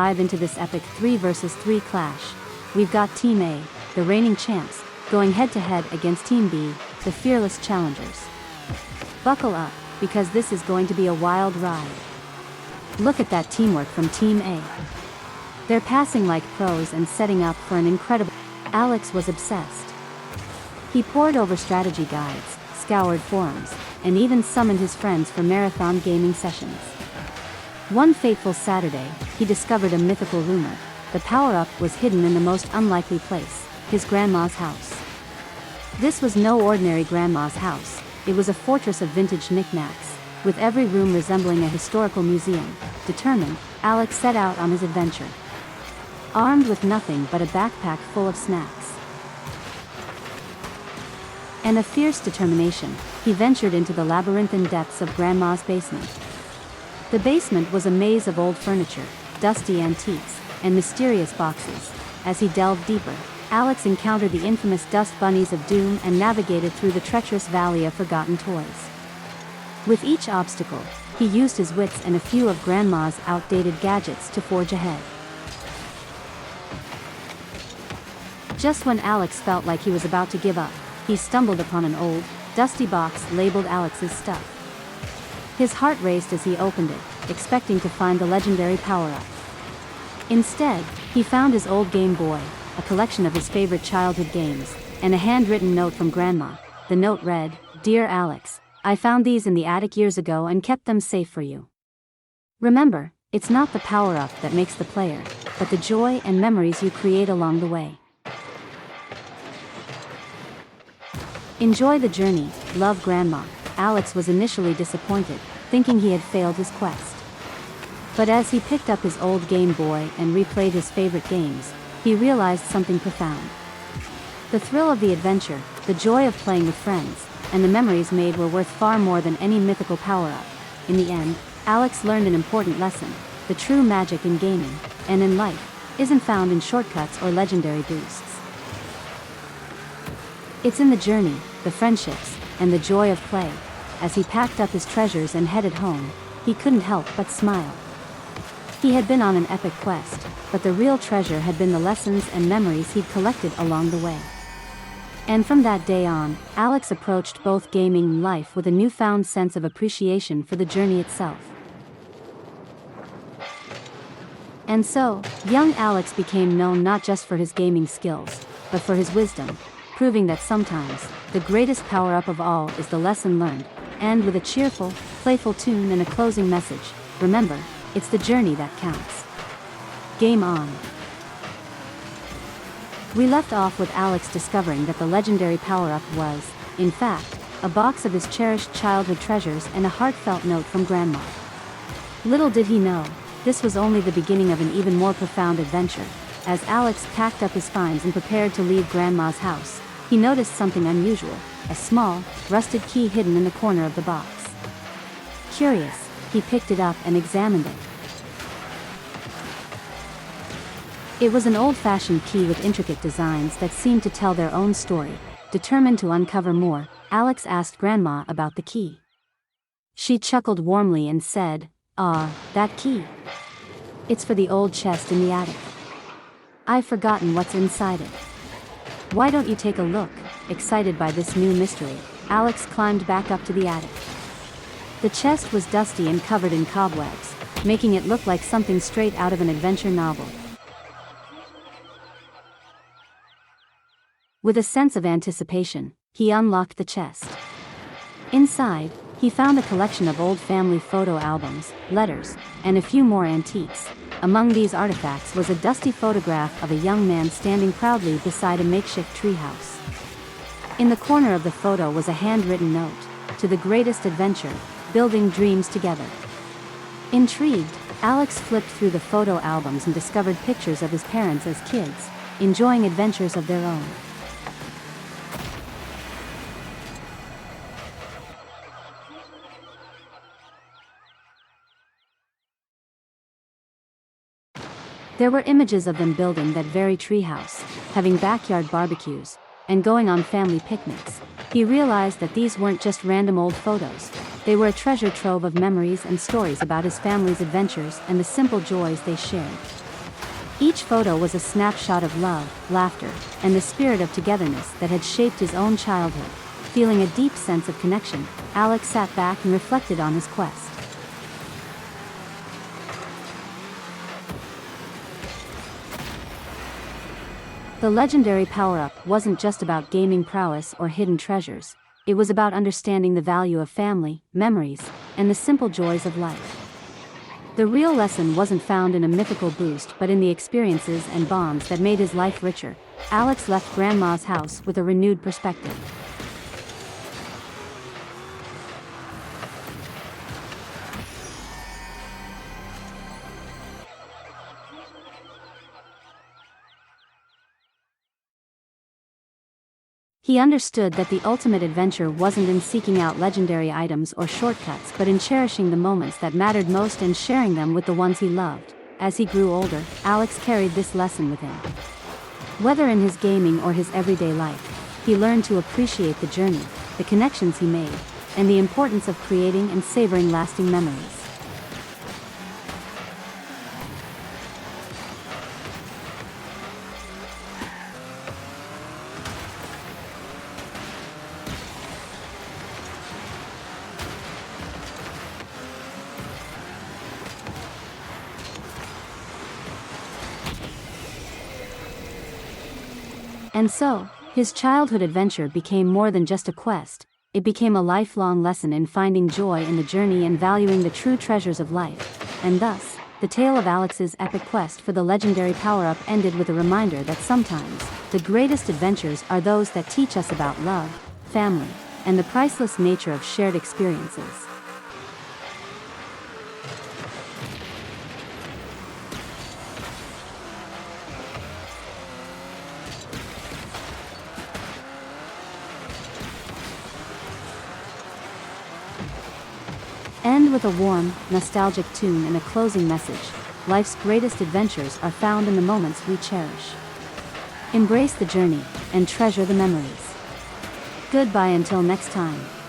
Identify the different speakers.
Speaker 1: Dive into this epic 3 versus 3 clash. We've got Team A, the reigning champs, going head to head against Team B, the fearless challengers. Buckle up, because this is going to be a wild ride. Look at that teamwork from Team A. They're passing like pros and setting up for an incredible. Alex was obsessed. He pored over strategy guides, scoured forums, and even summoned his friends for marathon gaming sessions. One fateful Saturday, he discovered a mythical rumor. The power-up was hidden in the most unlikely place, his grandma's house. This was no ordinary grandma's house. It was a fortress of vintage knickknacks, with every room resembling a historical museum. Determined, Alex set out on his adventure. Armed with nothing but a backpack full of snacks and a fierce determination, he ventured into the labyrinthine depths of Grandma's basement. The basement was a maze of old furniture, dusty antiques, and mysterious boxes. As he delved deeper, Alex encountered the infamous dust bunnies of doom and navigated through the treacherous valley of forgotten toys. With each obstacle, he used his wits and a few of Grandma's outdated gadgets to forge ahead. Just when Alex felt like he was about to give up, he stumbled upon an old, dusty box labeled Alex's stuff. His heart raced as he opened it, expecting to find the legendary power-up. Instead, he found his old Game Boy, a collection of his favorite childhood games, and a handwritten note from Grandma. The note read, "Dear Alex, I found these in the attic years ago and kept them safe for you. Remember, it's not the power-up that makes the player, but the joy and memories you create along the way. Enjoy the journey, love Grandma." Alex was initially disappointed, thinking he had failed his quest. But as he picked up his old Game Boy and replayed his favorite games, he realized something profound. The thrill of the adventure, the joy of playing with friends, and the memories made were worth far more than any mythical power-up. In the end, Alex learned an important lesson. The true magic in gaming, and in life, isn't found in shortcuts or legendary boosts. It's in the journey, the friendships, and the joy of play. As he packed up his treasures and headed home, he couldn't help but smile. He had been on an epic quest, but the real treasure had been the lessons and memories he'd collected along the way. And from that day on, Alex approached both gaming and life with a newfound sense of appreciation for the journey itself. And so, young Alex became known not just for his gaming skills, but for his wisdom, proving that sometimes, the greatest power-up of all is the lesson learned. And with a cheerful, playful tune and a closing message, remember, it's the journey that counts. Game on. We left off with Alex discovering that the legendary power-up was, in fact, a box of his cherished childhood treasures and a heartfelt note from Grandma. Little did he know, this was only the beginning of an even more profound adventure. As Alex packed up his finds and prepared to leave Grandma's house, he noticed something unusual, a small, rusted key hidden in the corner of the box. Curious, he picked it up and examined it. It was an old-fashioned key with intricate designs that seemed to tell their own story. Determined to uncover more, Alex asked Grandma about the key. She chuckled warmly and said, "Ah, that key. It's for the old chest in the attic. I've forgotten what's inside it. Why don't you take a look?" Excited by this new mystery, Alex climbed back up to the attic. The chest was dusty and covered in cobwebs, making it look like something straight out of an adventure novel. With a sense of anticipation, he unlocked the chest. Inside, he found a collection of old family photo albums, letters, and a few more antiques. Among these artifacts was a dusty photograph of a young man standing proudly beside a makeshift treehouse. In the corner of the photo was a handwritten note, "To the greatest adventure, building dreams together." Intrigued, Alex flipped through the photo albums and discovered pictures of his parents as kids, enjoying adventures of their own. There were images of them building that very treehouse, having backyard barbecues, and going on family picnics. He realized that these weren't just random old photos. They were a treasure trove of memories and stories about his family's adventures and the simple joys they shared. Each photo was a snapshot of love, laughter, and the spirit of togetherness that had shaped his own childhood. Feeling a deep sense of connection, Alex sat back and reflected on his quest. The legendary power-up wasn't just about gaming prowess or hidden treasures. It was about understanding the value of family, memories, and the simple joys of life. The real lesson wasn't found in a mythical boost but in the experiences and bonds that made his life richer. Alex left Grandma's house with a renewed perspective. He understood that the ultimate adventure wasn't in seeking out legendary items or shortcuts but in cherishing the moments that mattered most and sharing them with the ones he loved. As he grew older, Alex carried this lesson with him. Whether in his gaming or his everyday life, he learned to appreciate the journey, the connections he made, and the importance of creating and savoring lasting memories. And so, his childhood adventure became more than just a quest. It became a lifelong lesson in finding joy in the journey and valuing the true treasures of life. And thus, the tale of Alex's epic quest for the legendary power-up ended with a reminder that sometimes, the greatest adventures are those that teach us about love, family, and the priceless nature of shared experiences. End with a warm, nostalgic tune and a closing message. Life's greatest adventures are found in the moments we cherish. Embrace the journey, and treasure the memories. Goodbye until next time.